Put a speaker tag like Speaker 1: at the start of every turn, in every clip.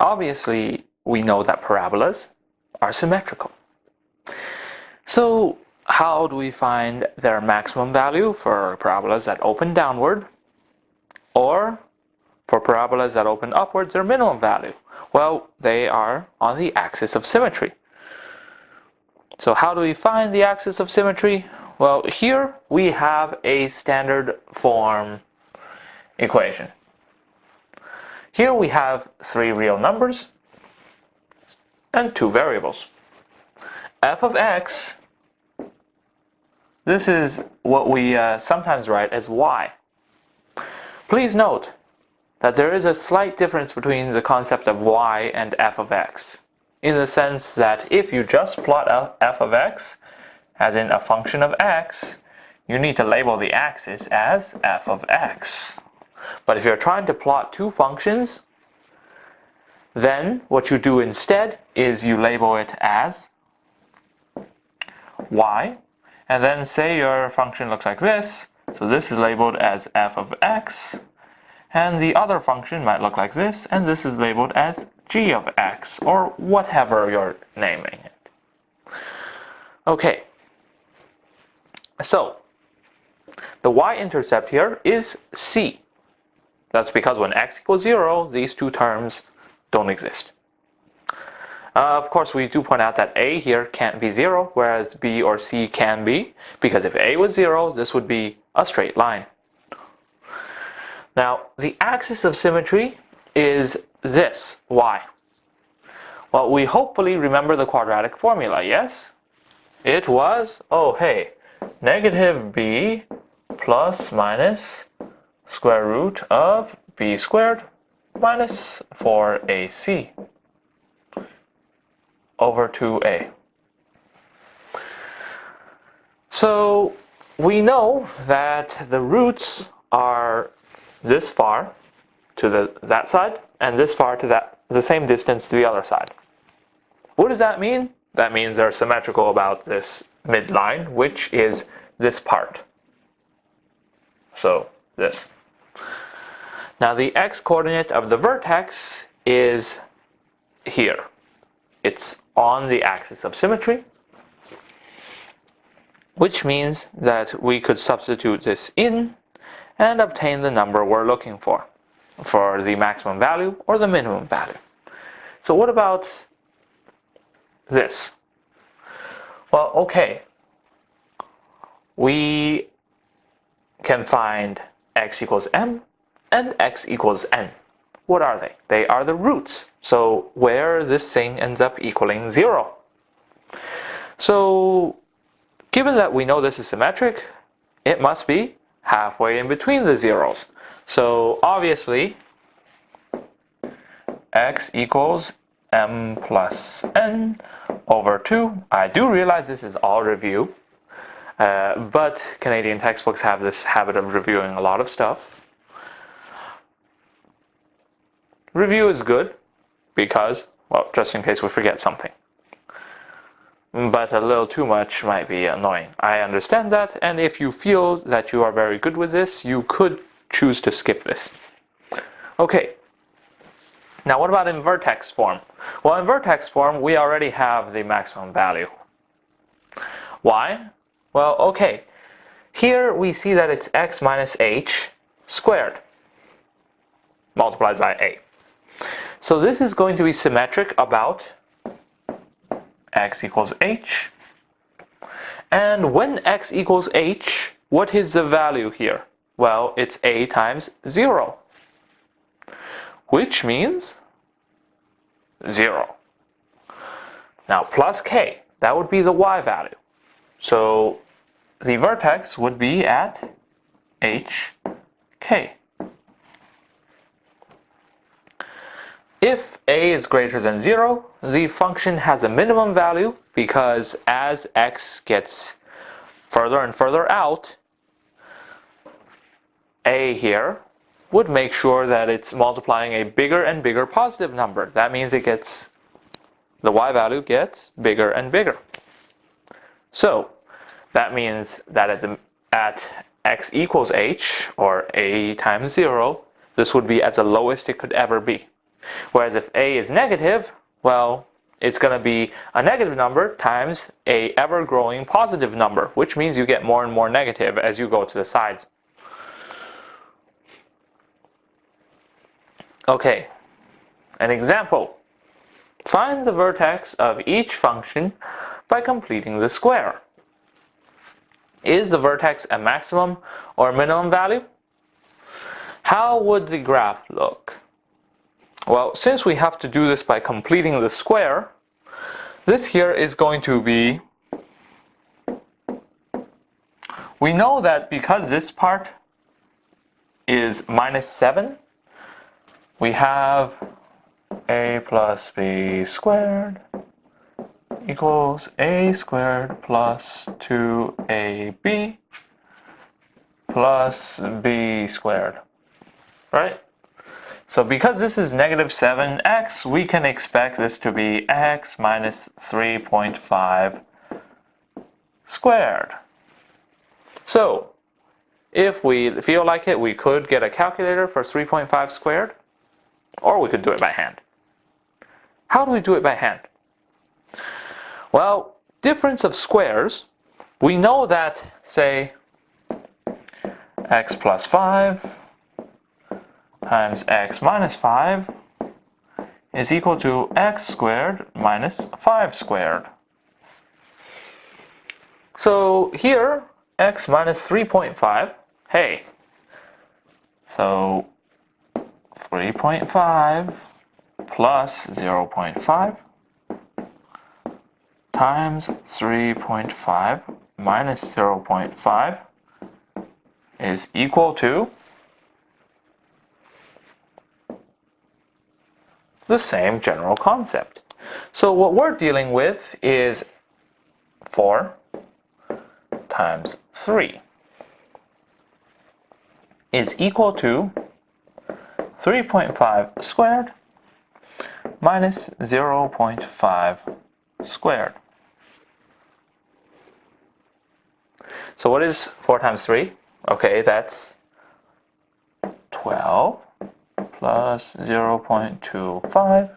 Speaker 1: Obviously, we know that parabolas are symmetrical. So how do we find their maximum value for parabolas that open downward, or for parabolas that open upwards, their minimum value? Well, they are on the axis of symmetry. So how do we find the axis of symmetry? Well, here we have a standard form equation. Here we have three real numbers and two variables. F of x, this is what we sometimes write as y. Please note that there is a slight difference between the concept of y and f of x, in the sense that if you just plot f of x, as in a function of x, you need to label the axis as f of x. But if you're trying to plot two functions, then what you do instead is you label it as y, and then say your function looks like this. So this is labeled as f of x, and the other function might look like this, and this is labeled as g of x, or whatever you're naming it. Okay, so the y-intercept here is c. That's because when x equals 0, these two terms don't exist. Of course, we do point out that a here can't be 0, whereas b or c can be, because if a was 0, this would be a straight line. Now, the axis of symmetry is this, y. Well, we hopefully remember the quadratic formula, yes? It was, oh hey, negative b plus minus square root of b squared minus 4ac over 2a. So we know that the roots are this far to that side, and this far to the same distance to the other side. What does that mean? That means they're symmetrical about this midline, which is this part. So this. Now the x-coordinate of the vertex is here. It's on the axis of symmetry, which means that we could substitute this in and obtain the number we're looking for the maximum value or the minimum value. So what about this? Well, okay, we can find x equals m and x equals n. What are they? They are the roots. So where this thing ends up equaling 0. So given that we know this is symmetric, it must be halfway in between the zeros. So obviously x equals m plus n over 2. I do realize this is all review, but Canadian textbooks have this habit of reviewing a lot of stuff. Review is good because, well, just in case we forget something. But a little too much might be annoying. I understand that, and if you feel that you are very good with this, you could choose to skip this. Okay. Now what about in vertex form? Well, in vertex form, we already have the maximum value. Why? Well, okay. Here we see that it's x minus h squared multiplied by a. So this is going to be symmetric about x equals h. And when x equals h, what is the value here? Well, it's a times 0, which means 0. Now plus k, that would be the y value. So the vertex would be at hk. If a is greater than 0, the function has a minimum value because as x gets further and further out, a here would make sure that it's multiplying a bigger and bigger positive number. That means the y value gets bigger and bigger. So that means that at x equals h, or a times 0, this would be at the lowest it could ever be. Whereas if a is negative, well, it's going to be a negative number times a ever-growing positive number, which means you get more and more negative as you go to the sides. Okay, an example. Find the vertex of each function by completing the square. Is the vertex a maximum or minimum value? How would the graph look? Well, since we have to do this by completing the square, this here is going to be, we know that because this part is minus 7, we have a plus b squared equals a squared plus 2ab plus b squared, right? So because this is negative 7x, we can expect this to be x minus 3.5 squared. So if we feel like it, we could get a calculator for 3.5 squared, or we could do it by hand. How do we do it by hand? Well, difference of squares, we know that, say, x plus 5 times x minus 5 is equal to x squared minus 5 squared. So here, x minus 3.5, hey, so 3.5 plus 0.5 times 3.5 minus 0.5 is equal to the same general concept. So what we're dealing with is 4 times 3 is equal to 3.5 squared minus 0.5 squared. So what is 4 times 3? Okay, that's 12 plus 0.25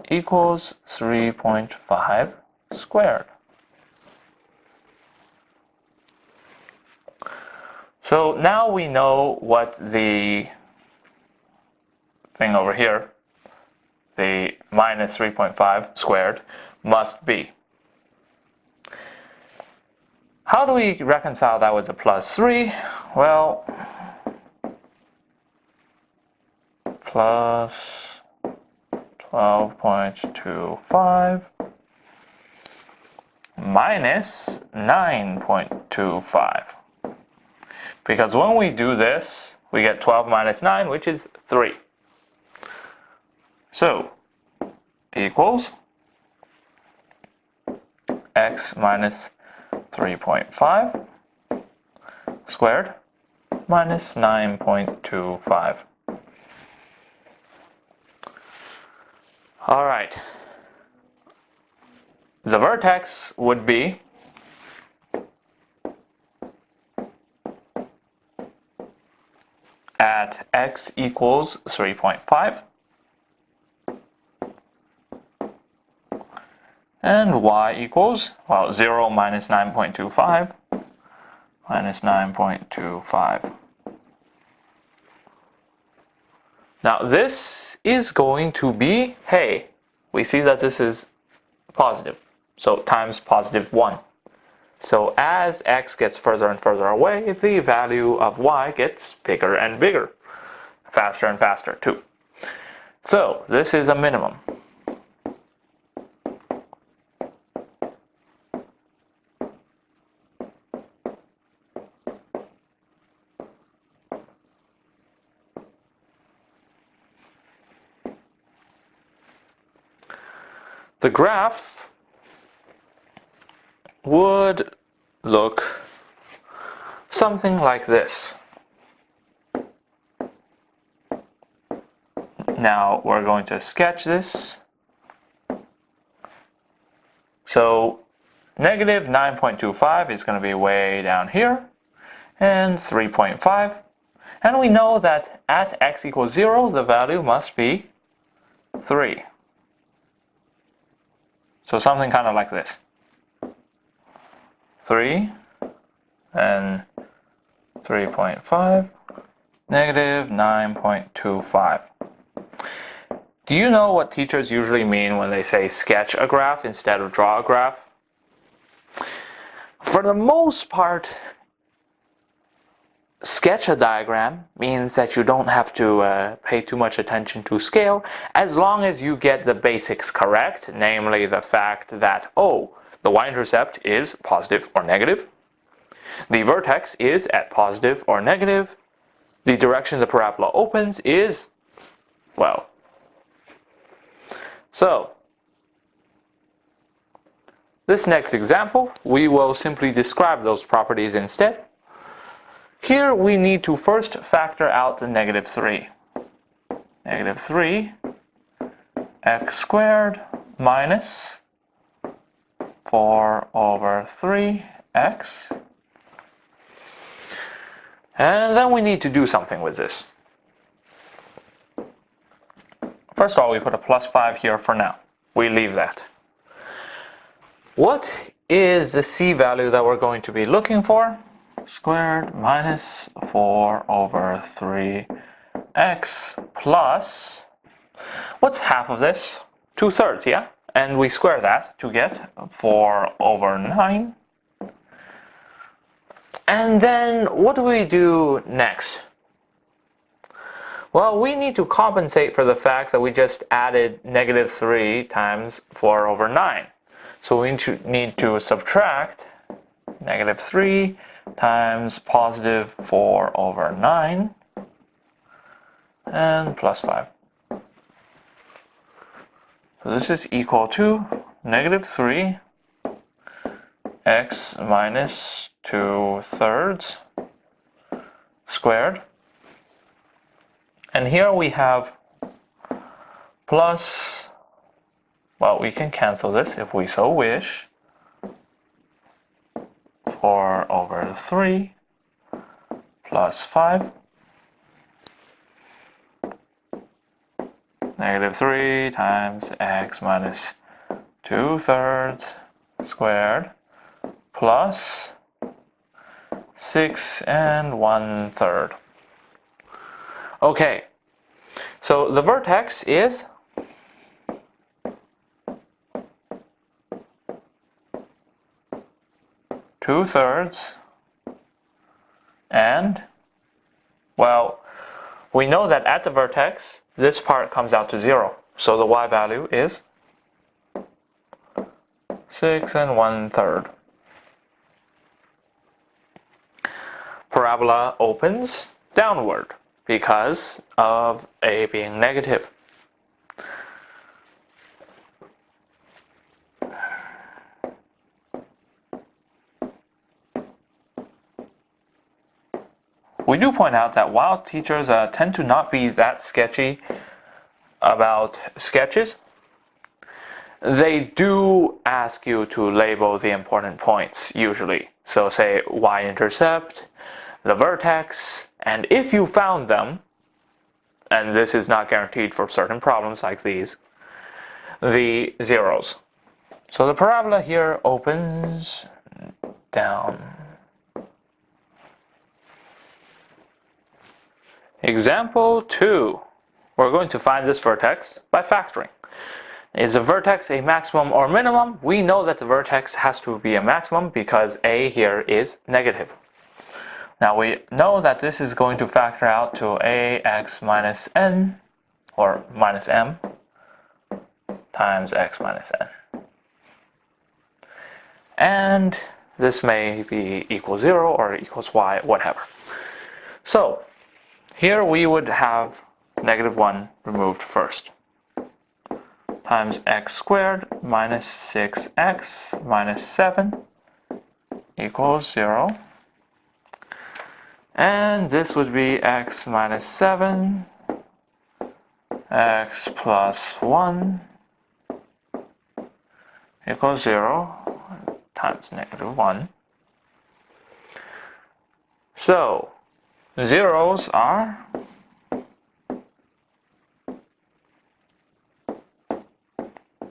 Speaker 1: equals 3.5 squared. So now we know what the thing over here, the minus 3.5 squared, must be. How do we reconcile that with a plus 3? Well, plus 12.25 minus 9.25. Because when we do this, we get 12 minus 9, which is 3. So, equals x minus 3.5 squared minus 9.25. All right. The vertex would be at x equals 3.5 and y equals, well, 0 minus 9.25 minus 9.25. Now this is going to be, hey, we see that this is positive, so times positive 1. So as x gets further and further away, the value of y gets bigger and bigger, faster and faster too. So this is a minimum. The graph would look something like this. Now we're going to sketch this. So negative 9.25 is going to be way down here, and 3.5. And we know that at x equals 0, the value must be 3. So something kind of like this. 3 and 3.5, negative 9.25. Do you know what teachers usually mean when they say sketch a graph instead of draw a graph? For the most part, sketch a diagram means that you don't have to pay too much attention to scale as long as you get the basics correct, namely the fact that, oh, the y-intercept is positive or negative, the vertex is at positive or negative, the direction the parabola opens is, well. So, this next example, we will simply describe those properties instead. Here we need to first factor out the negative 3. Negative 3 x squared minus 4 over 3x. And then we need to do something with this. First of all, we put a plus 5 here for now. We leave that. What is the c value that we're going to be looking for? Squared minus 4 over 3x plus, what's half of this? 2/3, yeah? And we square that to get 4 over 9. And then what do we do next? Well, we need to compensate for the fact that we just added negative 3 times 4 over 9. So we need to subtract negative 3 times positive 4 over 9 and plus 5. So this is equal to negative 3 x minus 2/3 squared. And here we have plus, well, we can cancel this if we so wish. 4 over 3 plus 5. Negative 3 times x minus 2/3 squared plus 6 and 1/3. Okay, so the vertex is two-thirds, and, well, we know that at the vertex, this part comes out to 0. So the y value is 6 and 1/3. Parabola opens downward because of a being negative. We do point out that while teachers tend to not be that sketchy about sketches, they do ask you to label the important points usually. So say y-intercept, the vertex, and if you found them, and this is not guaranteed for certain problems like these, the zeros. So the parabola here opens down. Example 2. We're going to find this vertex by factoring. Is a vertex a maximum or minimum? We know that the vertex has to be a maximum because a here is negative. Now we know that this is going to factor out to ax minus n, or minus m, times x minus n. And this may be equal 0 or equals y, whatever. So here we would have negative 1 removed first, times x squared minus 6x minus 7 equals 0. And this would be x minus 7, x plus 1 equals 0 times negative 1. So, zeros are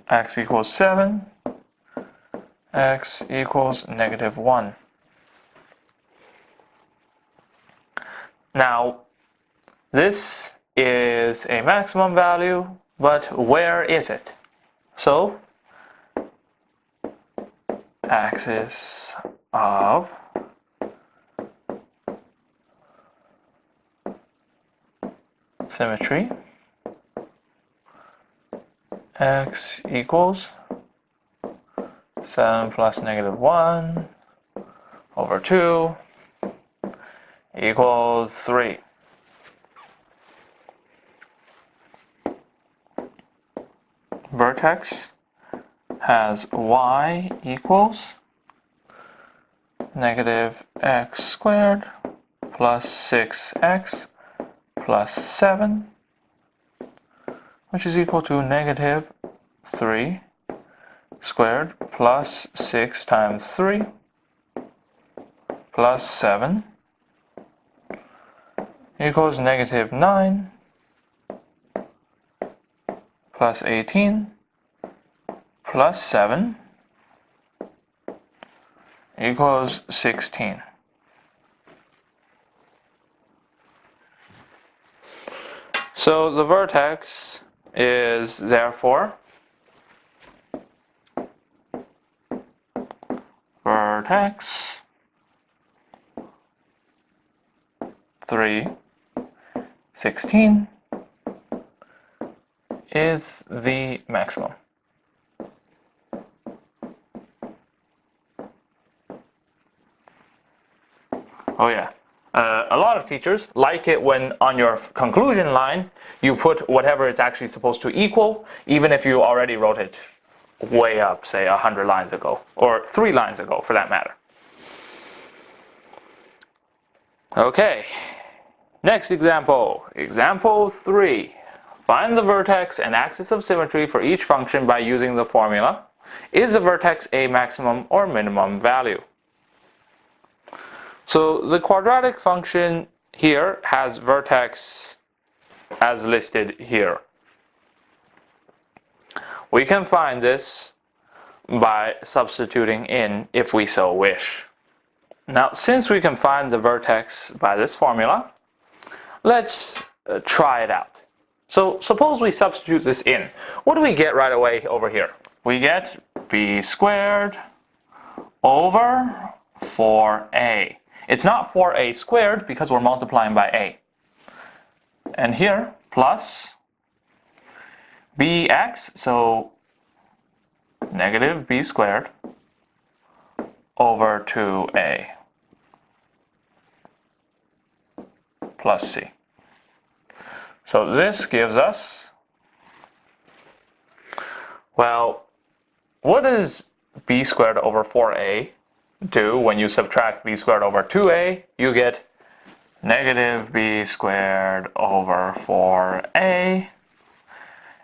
Speaker 1: x equals 7, x equals -1. Now, this is a maximum value, but where is it? So, axis of symmetry, x equals 7 plus -1 over 2 equals 3. Vertex has y equals -x squared plus 6x plus 7, which is equal to -3 squared plus 6 times 3 plus 7 equals -9 plus 18 plus 7 equals 16. So the vertex is therefore vertex 3, 16 is the maximum. Oh yeah. A lot of teachers like it when on your conclusion line you put whatever it's actually supposed to equal, even if you already wrote it way up, say 100 lines ago, or 3 lines ago for that matter. Okay, next example. Example 3. Find the vertex and axis of symmetry for each function by using the formula. Is the vertex a maximum or minimum value? So the quadratic function here has vertex as listed here. We can find this by substituting in if we so wish. Now, since we can find the vertex by this formula, let's try it out. So suppose we substitute this in. What do we get right away over here? We get b squared over 4a. It's not 4a squared because we're multiplying by a. And here, plus bx, so negative b squared over 2a plus c. So this gives us, well, what does b squared over 4a do when you subtract b squared over 2a? You get negative b squared over 4a,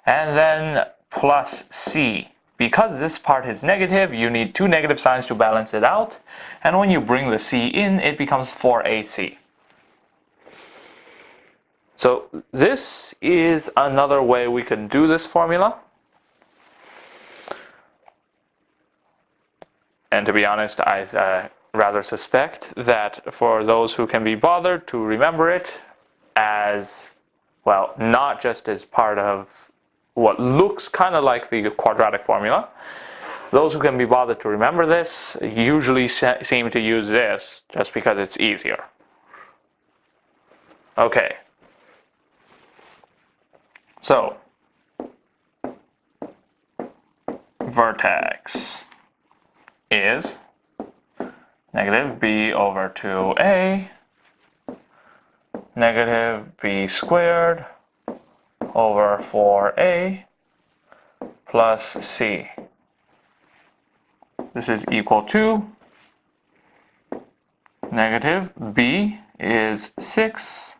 Speaker 1: and then plus c. Because this part is negative, you need 2 negative signs to balance it out, and when you bring the c in, it becomes 4ac. So this is another way we can do this formula. And to be honest, I rather suspect that for those who can be bothered to remember it as, well, not just as part of what looks kind of like the quadratic formula, those who can be bothered to remember this usually seem to use this just because it's easier. Okay. So, vertex is negative b over 2a, negative b squared over 4a plus c. This is equal to negative b is 6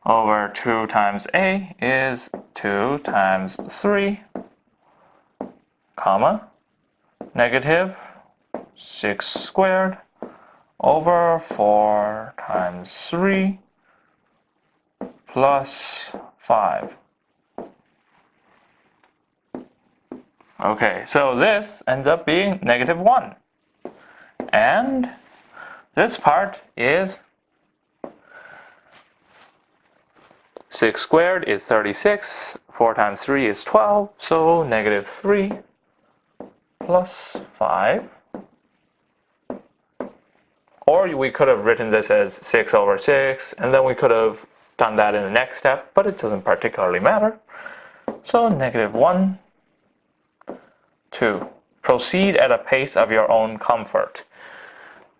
Speaker 1: over 2 times a is 2 times 3, comma, negative 6 squared over 4 times 3 plus 5. Okay, so this ends up being -1. And this part is 6 squared is 36, 4 times 3 is 12, so -3 plus 5. Or we could have written this as 6 over 6, and then we could have done that in the next step, but it doesn't particularly matter. So -1, 2. Proceed at a pace of your own comfort.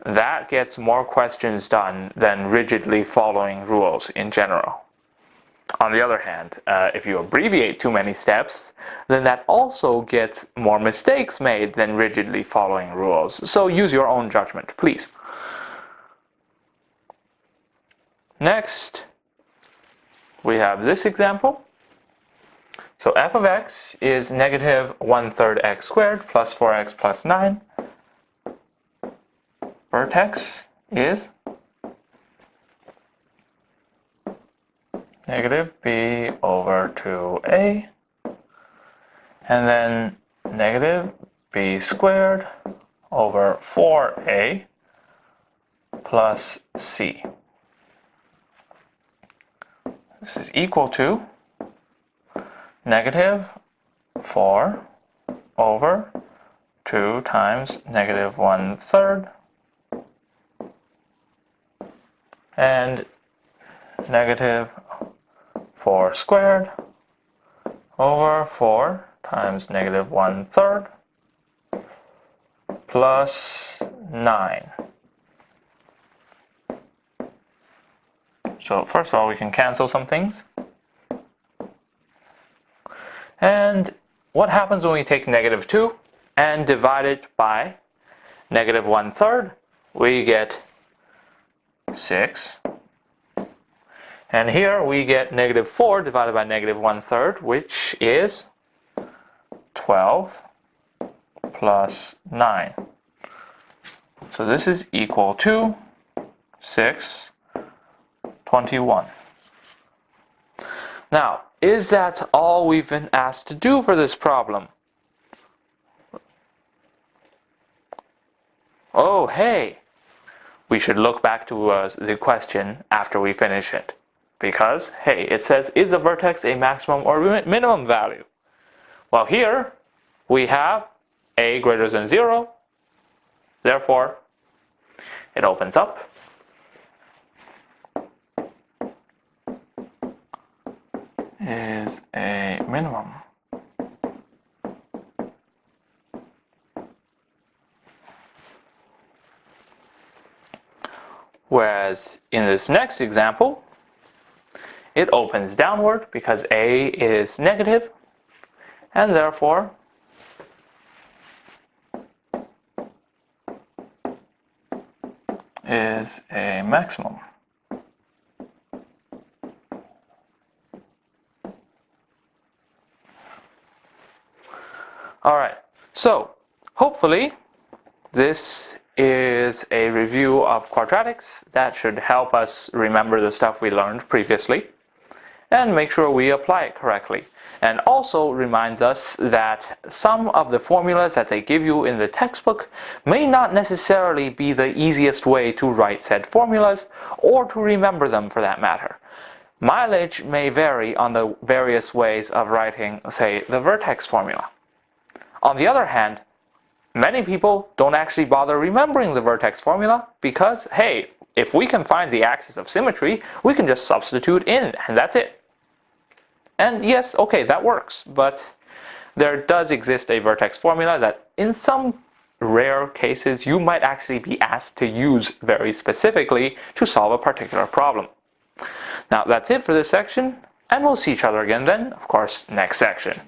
Speaker 1: That gets more questions done than rigidly following rules in general. On the other hand, if you abbreviate too many steps, then that also gets more mistakes made than rigidly following rules. So use your own judgment, please. Next, we have this example. So f of x is -1/3 x squared plus 4x plus 9. Vertex is -b over 2a, and then -b squared over 4a plus c. This is equal to -4 over 2 times -1/3 and -4 squared over 4 times -1/3 plus 9. So first of all, we can cancel some things. And what happens when we take -2 and divide it by -1/3? We get 6. And here we get -4 divided by -1/3, which is 12 plus 9. So this is equal to 6/21. Now, is that all we've been asked to do for this problem? Oh, hey! We should look back to the question after we finish it. Because, hey, it says, is a vertex a maximum or minimum value? Well, here we have a greater than 0. Therefore, it opens up. Is a minimum. Whereas in this next example, it opens downward because a is negative, and therefore is a maximum. Alright, so hopefully this is a review of quadratics that should help us remember the stuff we learned previously and make sure we apply it correctly. And also reminds us that some of the formulas that they give you in the textbook may not necessarily be the easiest way to write said formulas or to remember them for that matter. Mileage may vary on the various ways of writing, say, the vertex formula. On the other hand, many people don't actually bother remembering the vertex formula because, hey, if we can find the axis of symmetry, we can just substitute in, and that's it. And yes, okay, that works, but there does exist a vertex formula that in some rare cases you might actually be asked to use very specifically to solve a particular problem. Now that's it for this section, and we'll see each other again then, of course, next section.